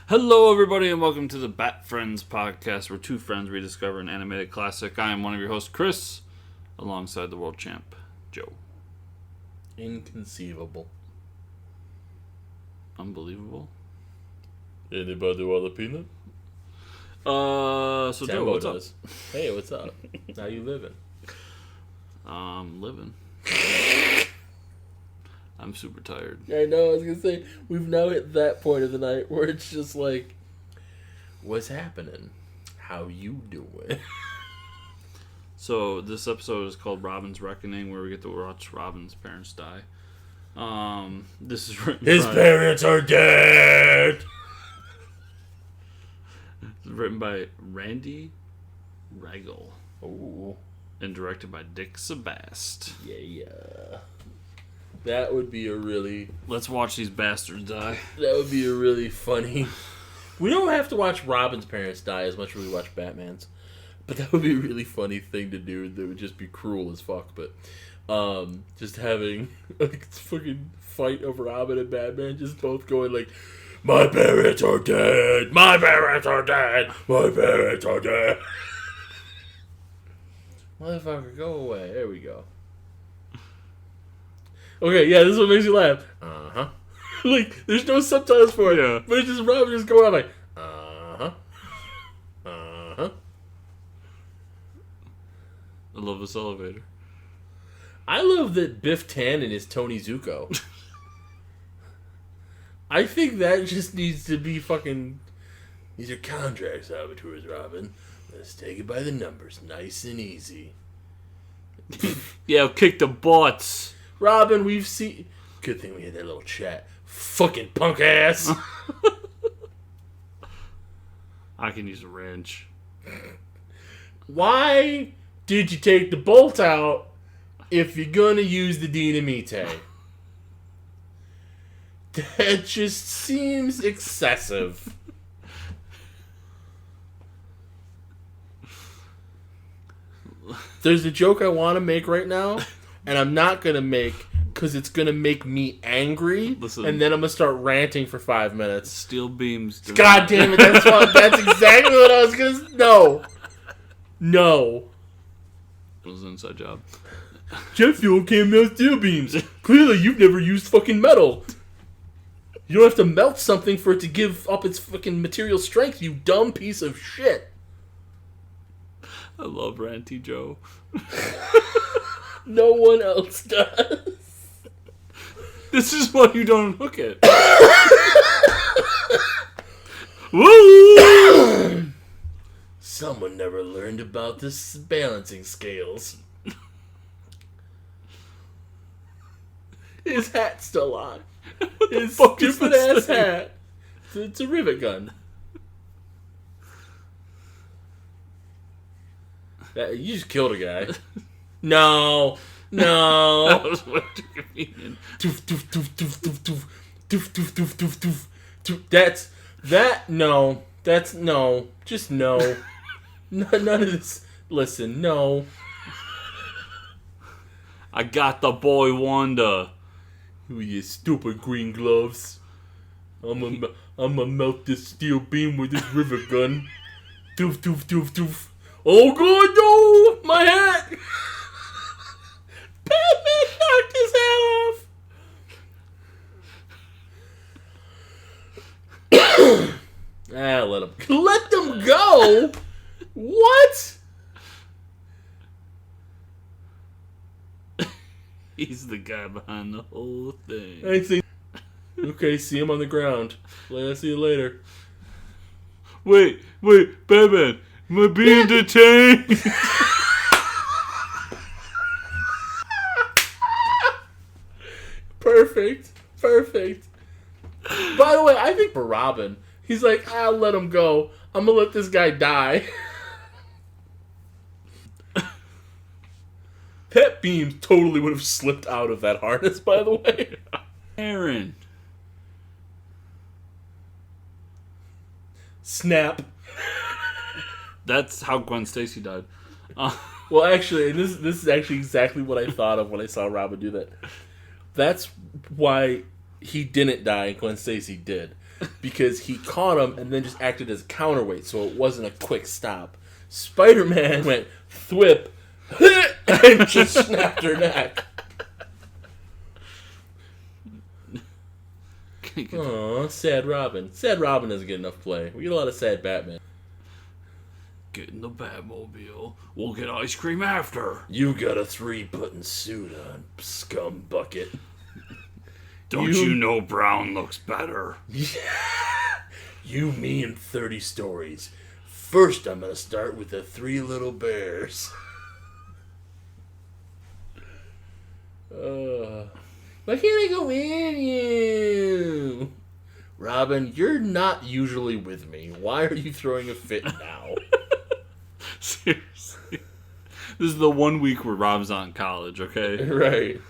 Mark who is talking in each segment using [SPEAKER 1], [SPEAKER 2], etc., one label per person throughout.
[SPEAKER 1] Hello, everybody, and welcome to the Bat Friends podcast, where two friends rediscover an animated classic. I am one of your hosts, Chris, alongside the world champ, Joe.
[SPEAKER 2] Inconceivable.
[SPEAKER 1] Unbelievable.
[SPEAKER 2] Anybody want a peanut?
[SPEAKER 1] So Joe, what's up?
[SPEAKER 2] Hey, what's up? How you living?
[SPEAKER 1] Living. I'm super tired.
[SPEAKER 2] I know, I was gonna say, we've now hit that point of the night where it's just like, what's happening? How you doing?
[SPEAKER 1] So, this episode is called Robin's Reckoning, where we get to watch Robin's parents die. This is written
[SPEAKER 2] His parents are dead!
[SPEAKER 1] It's written by Randy Regal.
[SPEAKER 2] Ooh.
[SPEAKER 1] And directed by Dick Sebast.
[SPEAKER 2] Yeah. That would be a really...
[SPEAKER 1] Let's watch these bastards die.
[SPEAKER 2] That would be a really funny... We don't have to watch Robin's parents die as much as we watch Batman's. But that would be a really funny thing to do. That would just be cruel as fuck. But just having a fucking fight of Robin and Batman just both going like, my parents are dead! My parents are dead! My parents are dead! Motherfucker, go away. There we go. Okay, yeah, this is what makes you laugh. Uh-huh. Like, there's no subtitles for it.
[SPEAKER 1] Yeah.
[SPEAKER 2] But it's just Robin just going on like, uh-huh. Uh-huh.
[SPEAKER 1] I love this elevator.
[SPEAKER 2] I love that Biff Tannen is Tony Zuko. I think that just needs to be fucking... These are contract saboteurs, Robin. Let's take it by the numbers, nice and easy.
[SPEAKER 1] Yeah, I'll kick the butts.
[SPEAKER 2] Robin, we've seen... Good thing we had that little chat. Fucking punk ass.
[SPEAKER 1] I can use a wrench.
[SPEAKER 2] Why did you take the bolt out if you're gonna use the dynamite? That just seems excessive. There's a joke I want to make right now, and I'm not going to make because it's going to make me angry.
[SPEAKER 1] Listen.
[SPEAKER 2] And then I'm going to start ranting for 5 minutes.
[SPEAKER 1] Steel beams.
[SPEAKER 2] God damn it, that's exactly what I was going to... No.
[SPEAKER 1] It was an inside job.
[SPEAKER 2] Jet fuel can't melt steel beams. Clearly, you've never used fucking metal. You don't have to melt something for it to give up its fucking material strength, you dumb piece of shit.
[SPEAKER 1] I love Ranty Joe.
[SPEAKER 2] No one else does.
[SPEAKER 1] This is why you don't hook it. Woo!
[SPEAKER 2] Someone never learned about the balancing scales. His hat's still on. His stupid ass hat. It's a rivet gun. You just killed a guy. No.
[SPEAKER 1] That was way too convenient.
[SPEAKER 2] Doof, doof, doof, doof, doof, doof. Doof, doof, doof, doof, doof. No. Just no. None of this. Listen, no.
[SPEAKER 1] I got the boy Wanda.
[SPEAKER 2] Ooh, you stupid green gloves. I'm gonna melt this steel beam with this rivet gun. Doof, doof, doof, doof. Oh god, no! My hat! Batman knocked his hat off! Let them go? What?
[SPEAKER 1] He's the guy behind the whole thing.
[SPEAKER 2] I think. Okay, see him on the ground. I'll see you later.
[SPEAKER 1] Wait, Batman! Am I being detained?
[SPEAKER 2] Perfect. By the way, I think for Robin, he's like, I'll let him go. I'm gonna let this guy die. That beam totally would have slipped out of that harness, by the way.
[SPEAKER 1] Aaron.
[SPEAKER 2] Snap.
[SPEAKER 1] That's how Gwen Stacy died.
[SPEAKER 2] Well, actually, this is actually exactly what I thought of when I saw Robin do that. That's why he didn't die and Gwen Stacy did. because he caught him and then just acted as counterweight, so it wasn't a quick stop. Spider-Man went thwip and just snapped her neck. Aw, sad Robin. Sad Robin doesn't get enough play. We get a lot of sad Batman.
[SPEAKER 1] Get in the Batmobile. We'll get ice cream after.
[SPEAKER 2] You got a 3-button suit on, scum bucket.
[SPEAKER 1] Don't you know brown looks better?
[SPEAKER 2] You, me, and 30 stories. First, I'm gonna start with the 3 little bears. Why can't I go with you? Robin, you're not usually with me. Why are you throwing a fit now?
[SPEAKER 1] Seriously. This is the 1 week where Rob's not in college, okay?
[SPEAKER 2] Right.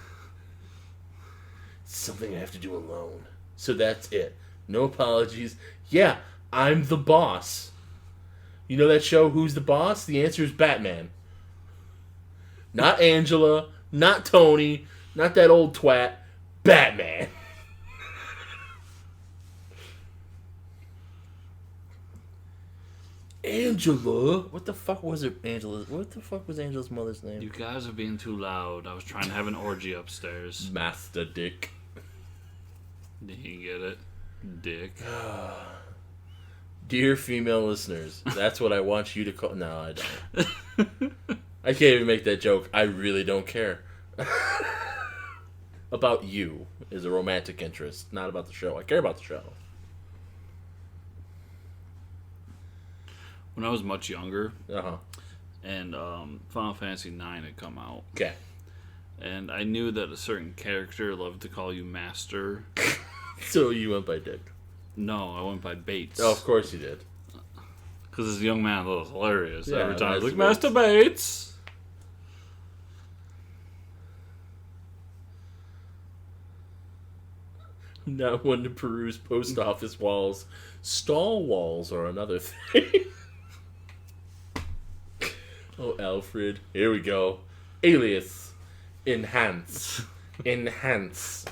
[SPEAKER 2] It's something I have to do alone. So that's it. No apologies. Yeah, I'm the boss. You know that show, Who's the Boss? The answer is Batman. Not Angela, not Tony, not that old twat. Batman. Angela? What the fuck was it, Angela? What the fuck was Angela's mother's name?
[SPEAKER 1] You guys are being too loud. I was trying to have an orgy upstairs.
[SPEAKER 2] Master Dick.
[SPEAKER 1] Did you get it? Dick.
[SPEAKER 2] Dear female listeners, that's what I want you to call... No, I don't. I can't even make that joke. I really don't care. About you is a romantic interest, not about the show. I care about the show.
[SPEAKER 1] When I was much younger,
[SPEAKER 2] Uh-huh.
[SPEAKER 1] and Final Fantasy IX had come out,
[SPEAKER 2] Okay.
[SPEAKER 1] and I knew that a certain character loved to call you Master.
[SPEAKER 2] So you went by Dick.
[SPEAKER 1] No, I went by Bates.
[SPEAKER 2] Oh, of course you did.
[SPEAKER 1] Because as a young man, I thought it was hilarious.
[SPEAKER 2] Yeah,
[SPEAKER 1] Every time I was like,
[SPEAKER 2] Master
[SPEAKER 1] Master Bates!
[SPEAKER 2] Not one to peruse post office walls. Stall walls are another thing. Oh, Alfred. Here we go. Alias. Enhance. Enhance.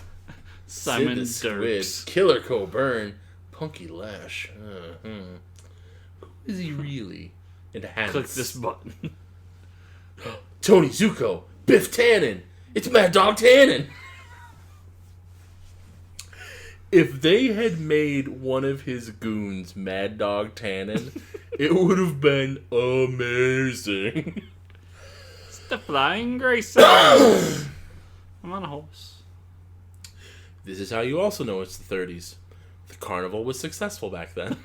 [SPEAKER 1] Simon
[SPEAKER 2] Sid the
[SPEAKER 1] Dirks.
[SPEAKER 2] Squid. Killer Coburn. Punky Lash. Who is he really? Enhance.
[SPEAKER 1] Click this button.
[SPEAKER 2] Tony Zuko. Biff Tannen. It's Mad Dog Tannen. If they had made one of his goons Mad Dog Tannen, it would have been amazing.
[SPEAKER 1] It's the Flying Grayson. I'm on a horse.
[SPEAKER 2] This is how you also know it's the 30s. The carnival was successful back then.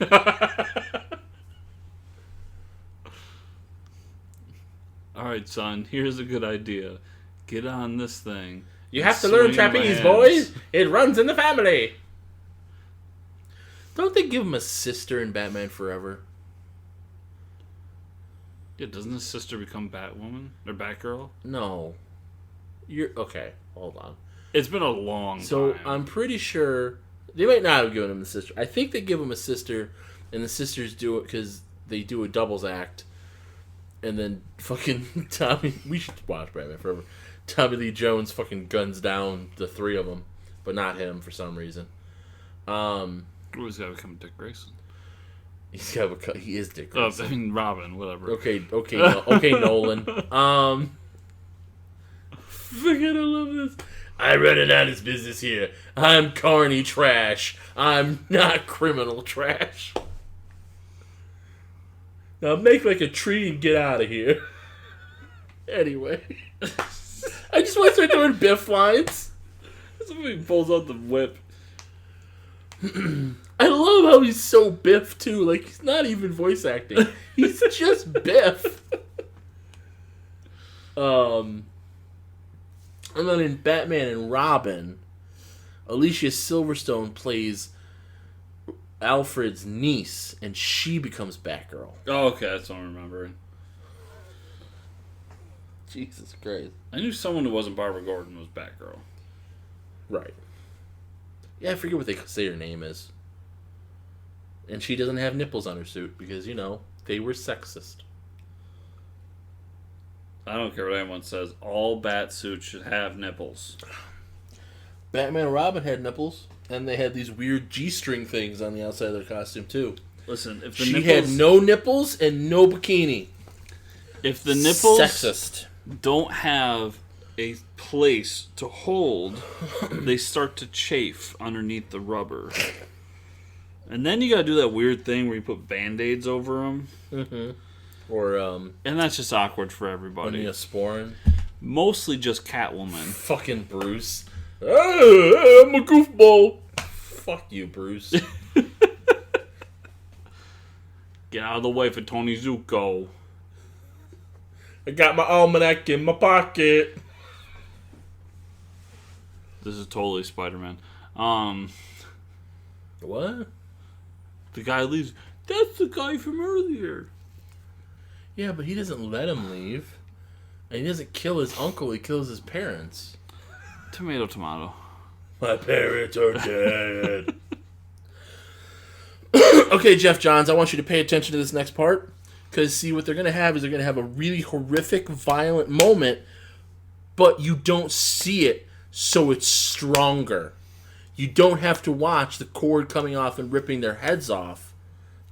[SPEAKER 1] Alright, son, here's a good idea. Get on this thing.
[SPEAKER 2] You have to learn trapeze, boys. It runs in the family. Don't they give him a sister in Batman Forever?
[SPEAKER 1] Yeah, doesn't his sister become Batwoman? Or Batgirl?
[SPEAKER 2] No. You're okay. Hold on.
[SPEAKER 1] It's been a long time.
[SPEAKER 2] So I'm pretty sure they might not have given him a sister. I think they give him a sister, and the sisters do it because they do a doubles act, and then fucking Tommy. We should watch Batman Forever. Tommy Lee Jones fucking guns down the 3 of them, but not him for some reason.
[SPEAKER 1] He's got to become Dick Grayson.
[SPEAKER 2] He is Dick Grayson.
[SPEAKER 1] I mean, Robin, whatever.
[SPEAKER 2] Okay, Nolan. Fucking, I love this. I run an honest business here. I'm carny trash. I'm not criminal trash. Now make like a tree and get out of here. Anyway. I just want to start doing Biff lines.
[SPEAKER 1] Somebody pulls out the whip.
[SPEAKER 2] I love how he's so Biff, too. Like, he's not even voice acting. He's just Biff. And then in Batman and Robin, Alicia Silverstone plays Alfred's niece, and she becomes Batgirl.
[SPEAKER 1] Oh, okay, that's what I'm remembering.
[SPEAKER 2] Jesus Christ.
[SPEAKER 1] I knew someone who wasn't Barbara Gordon was Batgirl.
[SPEAKER 2] Right. Yeah, I forget what they say her name is. And she doesn't have nipples on her suit because, you know, they were sexist.
[SPEAKER 1] I don't care what anyone says. All bat suits should have nipples.
[SPEAKER 2] Batman and Robin had nipples, And they had these weird G-string things on the outside of their costume, too.
[SPEAKER 1] Listen, if the
[SPEAKER 2] she
[SPEAKER 1] nipples...
[SPEAKER 2] had no nipples and no bikini.
[SPEAKER 1] If the nipples...
[SPEAKER 2] Sexist.
[SPEAKER 1] Don't have a place to hold, they start to chafe underneath the rubber. And then you gotta do that weird thing where you put Band-Aids over them.
[SPEAKER 2] Mm-hmm. Or,
[SPEAKER 1] and that's just awkward for everybody.
[SPEAKER 2] Neosporin.
[SPEAKER 1] Mostly just Catwoman.
[SPEAKER 2] Fucking Bruce. Hey, I'm a goofball. Fuck you, Bruce.
[SPEAKER 1] Get out of the way for Tony Zuko.
[SPEAKER 2] I got my almanac in my pocket.
[SPEAKER 1] This is totally Spider-Man.
[SPEAKER 2] What?
[SPEAKER 1] The guy leaves. That's the guy from earlier.
[SPEAKER 2] Yeah, but he doesn't let him leave. And he doesn't kill his uncle, he kills his parents.
[SPEAKER 1] Tomato, tomato.
[SPEAKER 2] My parents are dead. Okay, Jeff Johns, I want you to pay attention to this next part. Because, see, what they're going to have is they're going to have a really horrific, violent moment, but you don't see it, so it's stronger. You don't have to watch the cord coming off and ripping their heads off.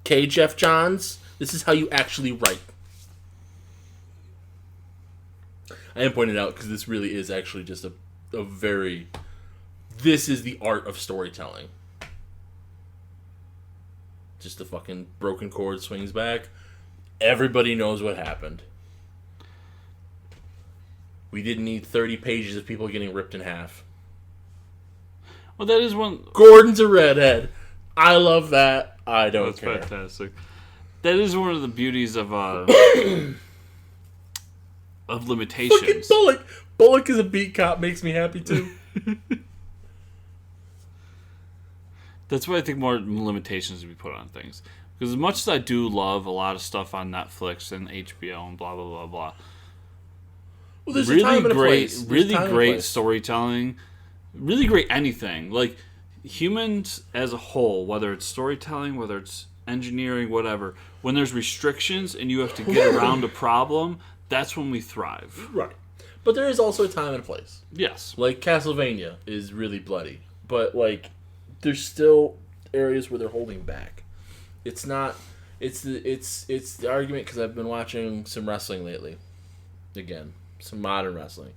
[SPEAKER 2] Okay, Jeff Johns? This is how you actually write. I am pointing out because this really is actually just a very... This is the art of storytelling. Just the fucking broken cord swings back. Everybody knows what happened. We didn't need 30 pages of people getting ripped in half.
[SPEAKER 1] Well, that is one...
[SPEAKER 2] Gordon's a redhead. I love that. I don't care.
[SPEAKER 1] That's fantastic. That is one of the beauties of limitations.
[SPEAKER 2] Fucking Bullock. Bullock is a beat cop. Makes me happy, too.
[SPEAKER 1] That's why I think more limitations to be put on things. Because as much as I do love a lot of stuff on Netflix and HBO and blah, blah, blah, blah.
[SPEAKER 2] Well, there's a time and a place.
[SPEAKER 1] Really great storytelling. Really great anything. Like, humans as a whole, whether it's storytelling, whether it's engineering, whatever, when there's restrictions and you have to get around a problem, that's when we thrive.
[SPEAKER 2] Right. But there is also a time and a place.
[SPEAKER 1] Yes.
[SPEAKER 2] Like, Castlevania is really bloody. But, like, there's still areas where they're holding back. It's not... It's the argument, because I've been watching some wrestling lately. Again, some modern wrestling.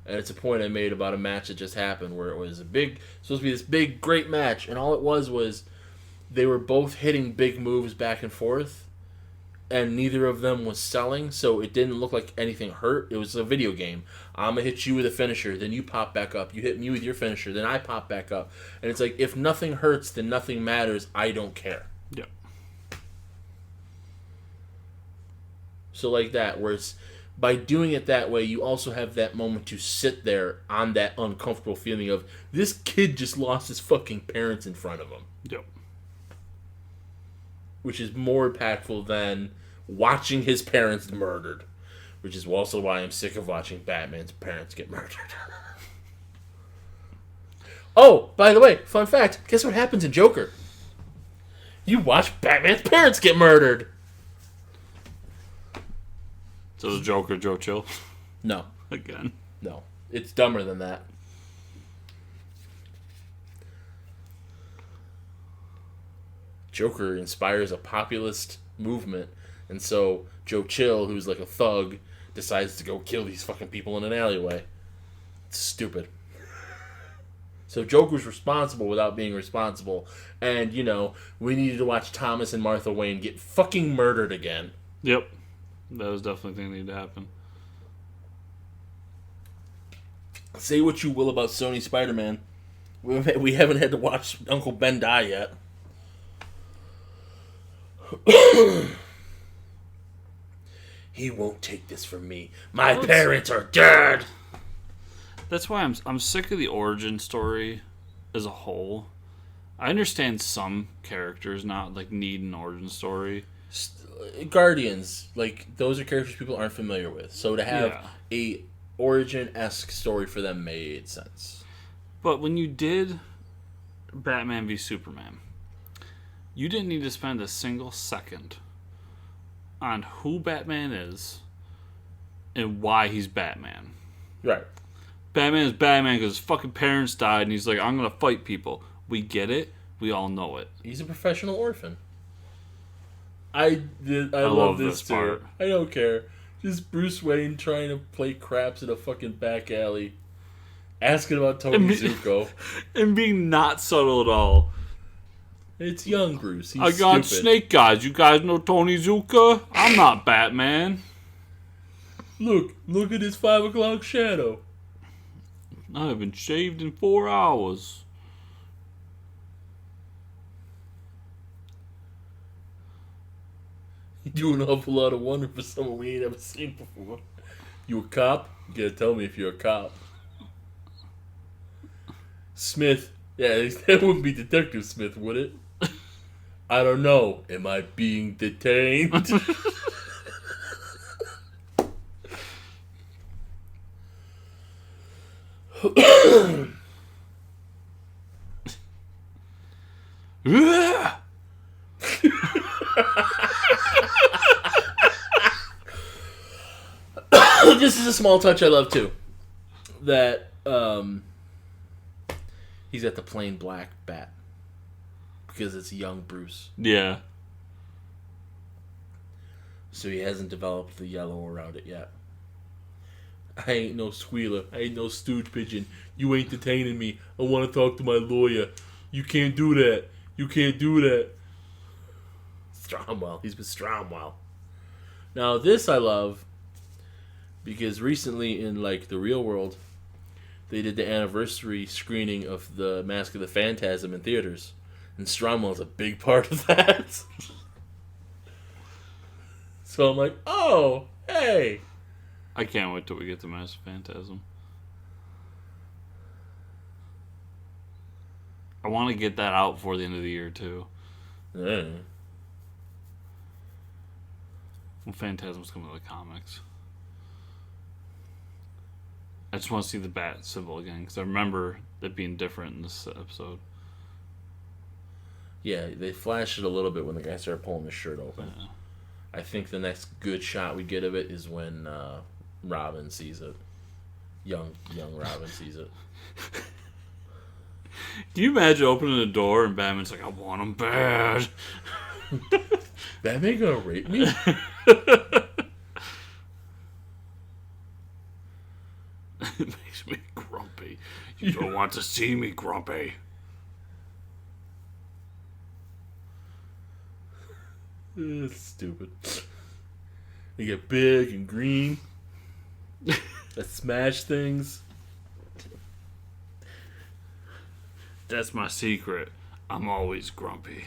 [SPEAKER 2] And it's a point I made about a match that just happened where it was supposed to be this big, great match. And all it was they were both hitting big moves back and forth. And neither of them was selling, so it didn't look like anything hurt. It was a video game. I'm going to hit you with a finisher, then you pop back up. You hit me with your finisher, then I pop back up. And it's like, if nothing hurts, then nothing matters. I don't care.
[SPEAKER 1] Yep.
[SPEAKER 2] So like that, where it's... By doing it that way, you also have that moment to sit there on that uncomfortable feeling of, this kid just lost his fucking parents in front of him.
[SPEAKER 1] Yep.
[SPEAKER 2] Which is more impactful than watching his parents murdered. Which is also why I'm sick of watching Batman's parents get murdered. Oh, by the way, fun fact, guess what happens in Joker? You watch Batman's parents get murdered.
[SPEAKER 1] So is Joker Joe Chill?
[SPEAKER 2] No.
[SPEAKER 1] Again.
[SPEAKER 2] No. It's dumber than that. Joker inspires a populist movement, and so Joe Chill, who's like a thug, decides to go kill these fucking people in an alleyway. It's stupid. So Joker's responsible without being responsible, and, you know, we needed to watch Thomas and Martha Wayne get fucking murdered again.
[SPEAKER 1] Yep. That was definitely a thing that needed to happen.
[SPEAKER 2] Say what you will about Sony Spider-Man. We haven't had to watch Uncle Ben die yet. He won't take this from me. My parents are dead.
[SPEAKER 1] That's why I'm sick of the origin story as a whole. I understand some characters not like need an origin story.
[SPEAKER 2] Guardians, like, those are characters people aren't familiar with. So to have a origin-esque story for them made sense.
[SPEAKER 1] But when you did Batman v Superman, you didn't need to spend a single second on who Batman is and why he's Batman.
[SPEAKER 2] Right.
[SPEAKER 1] Batman is Batman because his fucking parents died and he's like, I'm going to fight people. We get it. We all know it.
[SPEAKER 2] He's a professional orphan. I love this too.
[SPEAKER 1] part.
[SPEAKER 2] I don't care. Just Bruce Wayne trying to play craps in a fucking back alley, asking about Tony Zuko,
[SPEAKER 1] and being not subtle at all.
[SPEAKER 2] It's young Bruce. He's
[SPEAKER 1] I got
[SPEAKER 2] stupid.
[SPEAKER 1] Snake Eyes. You guys know Tony Zuka? I'm not Batman.
[SPEAKER 2] Look at his 5 o'clock shadow.
[SPEAKER 1] I haven't shaved in 4 hours.
[SPEAKER 2] You do an awful lot of wonder for someone we ain't ever seen before. You a cop? You gotta tell me if you're a cop. Smith. Yeah, that wouldn't be Detective Smith, would it? I don't know. Am I being detained? This is a small touch I love too. That he's got the plain black bat because it's young Bruce,
[SPEAKER 1] Yeah.
[SPEAKER 2] so he hasn't developed the yellow around it yet. I ain't no squealer. I ain't no stooge pigeon. You ain't detaining me. I want to talk to my lawyer. You can't do that. You can't do that. Stromwell. He's with Stromwell. Now this I love because recently in like the real world, they did the anniversary screening of the Mask of the Phantasm in theaters, and Stromwell's a big part of that. So I'm like, oh, hey.
[SPEAKER 1] I can't wait till we get to Master Phantasm. I want to get that out before the end of the year, too.
[SPEAKER 2] Yeah.
[SPEAKER 1] When Phantasm's coming to the comics. I just want to see the bat symbol again, because I remember it being different in this episode.
[SPEAKER 2] Yeah, they flashed it a little bit when the guy started pulling his shirt open.
[SPEAKER 1] Yeah.
[SPEAKER 2] I think the next good shot we get of it is when Robin sees it. Young Robin sees it.
[SPEAKER 1] Can you imagine opening the door and Batman's like, I want him bad.
[SPEAKER 2] Batman gonna rape me?
[SPEAKER 1] It makes me grumpy. You don't want to see me grumpy.
[SPEAKER 2] It's stupid. They get big and green. That smash things.
[SPEAKER 1] That's my secret. I'm always grumpy.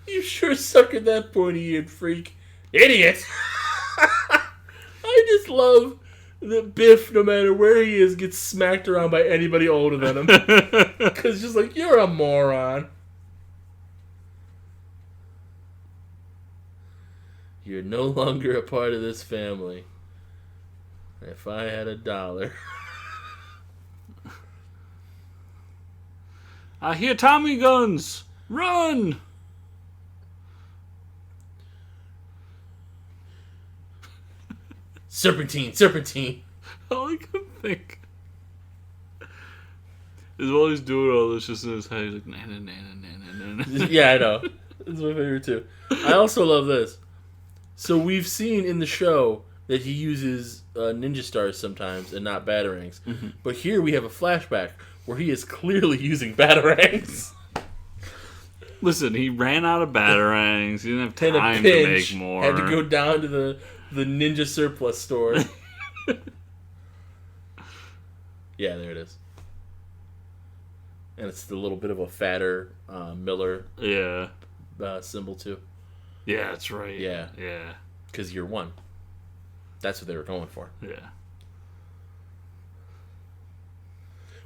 [SPEAKER 2] You sure suck at that pointy-eared freak. Idiot! I just love that Biff, no matter where he is, gets smacked around by anybody older than him. Because just like, you're a moron. You're no longer a part of this family. If I had $1.
[SPEAKER 1] I hear Tommy guns. Run!
[SPEAKER 2] Serpentine.
[SPEAKER 1] All I can think is while he's doing all this, just in his head, he's like, na na na na na na.
[SPEAKER 2] Yeah, I know. It's my favorite too. I also love this. So we've seen in the show that he uses ninja stars sometimes and not batarangs. Mm-hmm. But here we have a flashback where he is clearly using batarangs.
[SPEAKER 1] Listen, he ran out of batarangs. He didn't have
[SPEAKER 2] Had a
[SPEAKER 1] time to
[SPEAKER 2] pinch,
[SPEAKER 1] make more.
[SPEAKER 2] had to go down to the ninja surplus store. Yeah, there it is. And it's the little bit of a fatter Miller symbol too.
[SPEAKER 1] Yeah, that's right.
[SPEAKER 2] Yeah.
[SPEAKER 1] Yeah.
[SPEAKER 2] Because you're one. That's what they were going for.
[SPEAKER 1] Yeah.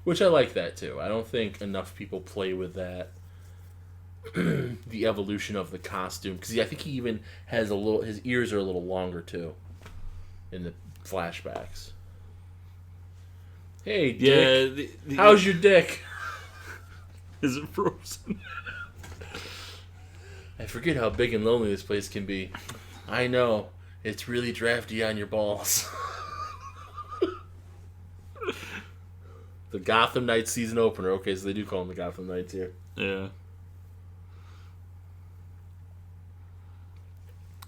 [SPEAKER 2] Which I like that too. I don't think enough people play with that. The evolution of the costume. Because I think he even has his ears are a little longer too. In the flashbacks. Hey, Dick.
[SPEAKER 1] Yeah.
[SPEAKER 2] How's your dick?
[SPEAKER 1] Is it frozen?
[SPEAKER 2] I forget how big and lonely this place can be. I know. It's really drafty on your balls. The Gotham Knights season opener. Okay, so they do call them the Gotham Knights here.
[SPEAKER 1] Yeah.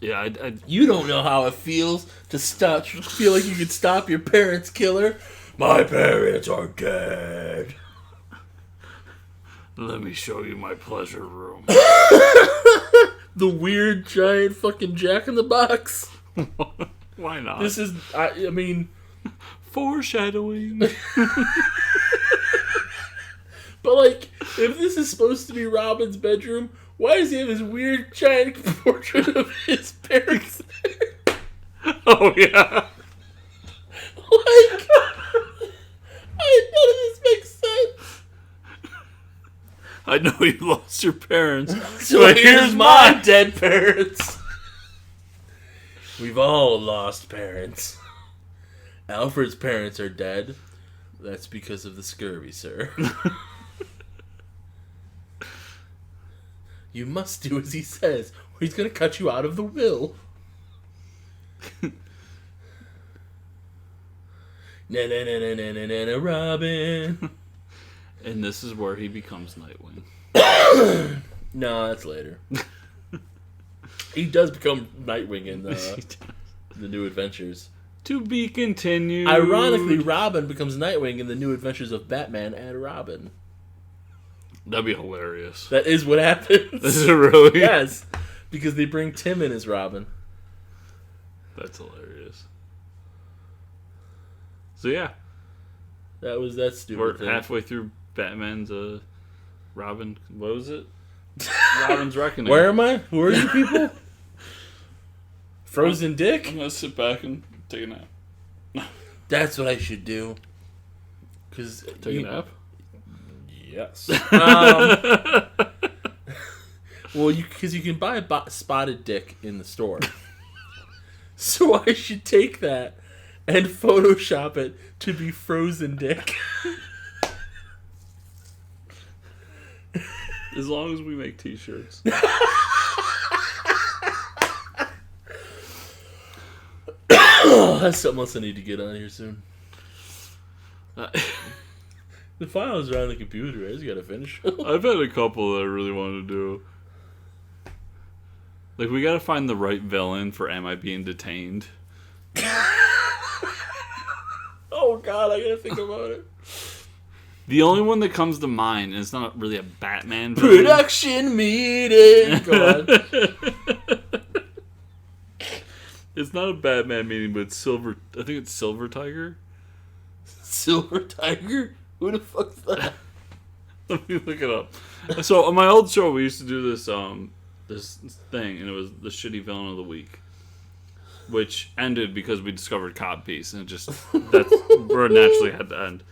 [SPEAKER 1] Yeah,
[SPEAKER 2] You don't know how it feels to feel like you can stop your parents' killer. My parents are dead.
[SPEAKER 1] Let me show you my pleasure room.
[SPEAKER 2] The weird giant fucking Jack in the Box.
[SPEAKER 1] Why not?
[SPEAKER 2] This is, I mean...
[SPEAKER 1] Foreshadowing.
[SPEAKER 2] But, like, if this is supposed to be Robin's bedroom, why does he have this weird giant portrait of his parents there?
[SPEAKER 1] Oh, yeah.
[SPEAKER 2] Like, none of this makes sense.
[SPEAKER 1] I know you lost your parents,
[SPEAKER 2] So
[SPEAKER 1] but
[SPEAKER 2] here's my dead parents. We've all lost parents. Alfred's parents are dead. That's because of the scurvy, sir. You must do as he says, or he's going to cut you out of the will. Na Robin.
[SPEAKER 1] And this is where he becomes Nightwing.
[SPEAKER 2] No, that's later. He does become Nightwing in the New Adventures.
[SPEAKER 1] To be continued.
[SPEAKER 2] Ironically, Robin becomes Nightwing in the New Adventures of Batman and Robin.
[SPEAKER 1] That'd be hilarious.
[SPEAKER 2] That is what happens.
[SPEAKER 1] Is it really?
[SPEAKER 2] Yes. Because they bring Tim in as Robin.
[SPEAKER 1] That's hilarious. So yeah.
[SPEAKER 2] That's stupid.
[SPEAKER 1] We're
[SPEAKER 2] thing.
[SPEAKER 1] halfway through Batman's Robin. What was it? Robin's Reckoning.
[SPEAKER 2] Where am I? Who are you people? Frozen Dick?
[SPEAKER 1] I'm gonna sit back and take a nap.
[SPEAKER 2] That's what I should do. Cause
[SPEAKER 1] Take a nap?
[SPEAKER 2] Yes. Well, because you can buy a spotted dick in the store. So I should take that and Photoshop it to be Frozen Dick.
[SPEAKER 1] As long as we make t-shirts.
[SPEAKER 2] That's something else I need to get on here soon. The files are on the computer. I just gotta finish.
[SPEAKER 1] I've had a couple that I really want to do. Like, we gotta find the right villain for Am I Being Detained?
[SPEAKER 2] Oh god, I gotta think about it.
[SPEAKER 1] The only one that comes to mind, and it's not really a Batman villain.
[SPEAKER 2] Production meeting! Go on.
[SPEAKER 1] It's not a Batman meeting, but it's I think it's Silver Tiger.
[SPEAKER 2] Silver Tiger? Who the fuck's that?
[SPEAKER 1] Let me look it up. So on my old show, we used to do this this thing, and it was the shitty villain of the week, which ended because we discovered Cod Piece, and that's where it naturally had to end.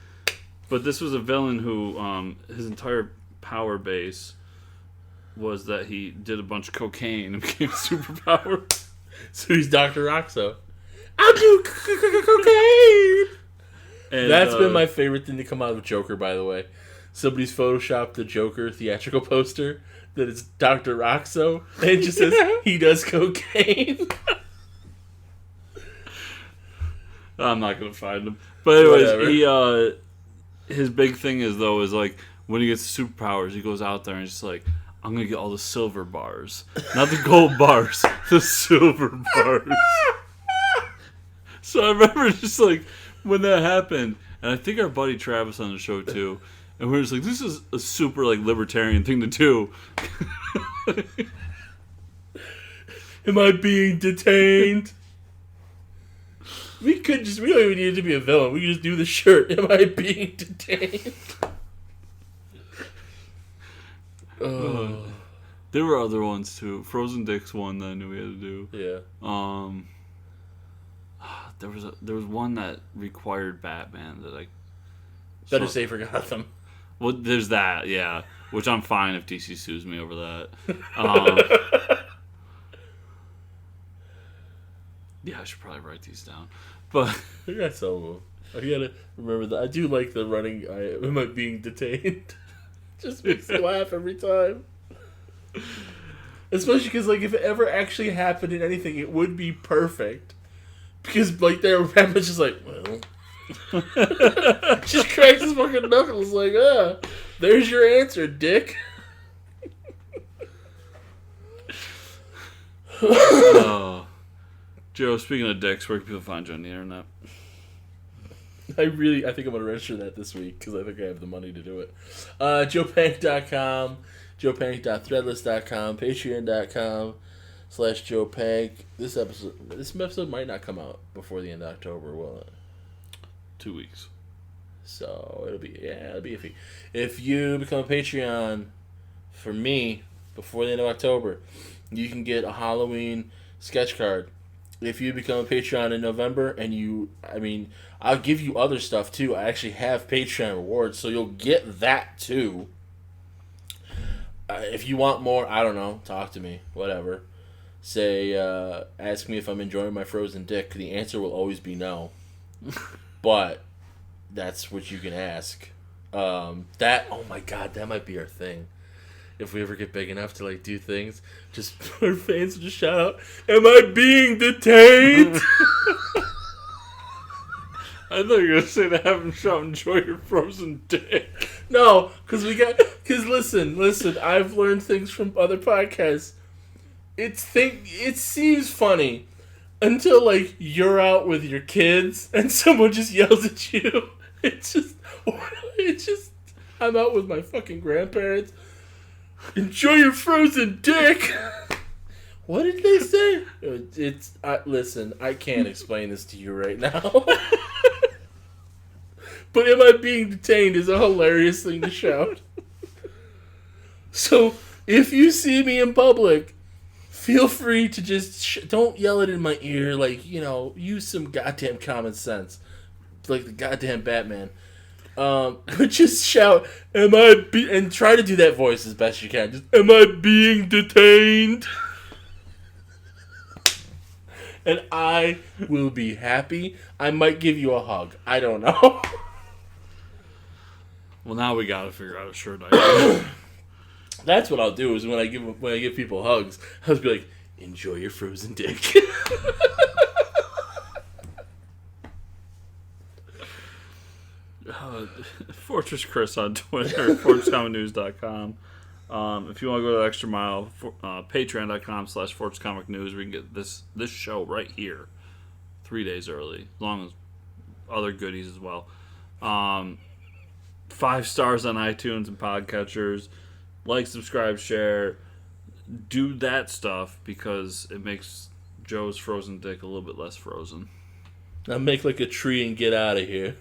[SPEAKER 1] But this was a villain who his entire power base was that he did a bunch of cocaine and became superpowered.
[SPEAKER 2] So he's Dr. Roxo. I'll do cocaine!
[SPEAKER 1] And,
[SPEAKER 2] That's been my favorite thing to come out of Joker, by the way. Somebody's photoshopped the Joker theatrical poster that is Dr. Roxo, and it just says he does cocaine.
[SPEAKER 1] I'm not gonna find him. But anyways,
[SPEAKER 2] Whatever.
[SPEAKER 1] His big thing is like when he gets superpowers, he goes out there and just like, I'm gonna get all the silver bars, not the gold bars, the silver bars. So I remember just like when that happened, and I think our buddy Travis on the show too, and we were just like, this is a super like libertarian thing to do.
[SPEAKER 2] Am I being detained? We don't even need to be a villain. We can just do the shirt. Am I being detained? Oh.
[SPEAKER 1] There were other ones too. Frozen Dick's one that I knew we had to do.
[SPEAKER 2] Yeah.
[SPEAKER 1] There was one that required Batman that I
[SPEAKER 2] Better say for Gotham.
[SPEAKER 1] Well, there's that, yeah. Which I'm fine if DC sues me over that. Yeah, I should probably write these down. But
[SPEAKER 2] I got some of them. I gotta remember that. I do like the running. Am I being detained? Just makes me laugh every time. Especially because, like, if it ever actually happened in anything, it would be perfect. Because, like, Batman's just like, well. Just cracks his fucking knuckles, like, there's your answer, dick.
[SPEAKER 1] Joe, speaking of dicks, where can people find you on the internet?
[SPEAKER 2] I think I'm going to register that this week because I think I have the money to do it. JoePank.com, JoePank.threadless.com, Patreon.com/JoePank. This episode might not come out before the end of October, will it?
[SPEAKER 1] 2 weeks.
[SPEAKER 2] So it'll be iffy. If you become a Patreon for me before the end of October, you can get a Halloween sketch card. If you become a Patreon in November I'll give you other stuff too. I actually have Patreon rewards, so you'll get that too. If you want more, I don't know, talk to me, whatever. Say, ask me if I'm enjoying my frozen dick. The answer will always be no. But that's what you can ask. Oh my God, that might be our thing. If we ever get big enough to do things, just our fans will just shout out, "Am I being detained?"
[SPEAKER 1] I thought you were going to say to have him shout, "Enjoy your frozen dick."
[SPEAKER 2] No, because listen, I've learned things from other podcasts. It seems funny until you're out with your kids and someone just yells at you. It's just I'm out with my fucking grandparents. "Enjoy your frozen dick." What did they say? Listen, I can't explain this to you right now. But "am I being detained" is a hilarious thing to shout. So, if you see me in public, feel free to just don't yell it in my ear. Use some goddamn common sense. Like the goddamn Batman. But just shout, and try to do that voice as best you can. Just, "Am I being detained?" And I will be happy. I might give you a hug. I don't know.
[SPEAKER 1] Well, now we got to figure out a shirt idea.
[SPEAKER 2] That's what I'll do. Is when I give people hugs, I'll just be like, "Enjoy your frozen dick."
[SPEAKER 1] Fortress Chris on Twitter, FortressComicNews.com. If you want to go to the extra mile, Patreon.com/FortressComicNews, we can get this show right here 3 days early, as long as other goodies as well. 5 stars on iTunes and podcatchers. Like, subscribe, share. Do that stuff because it makes Joe's frozen dick a little bit less frozen.
[SPEAKER 2] I'll make a tree and get out of here.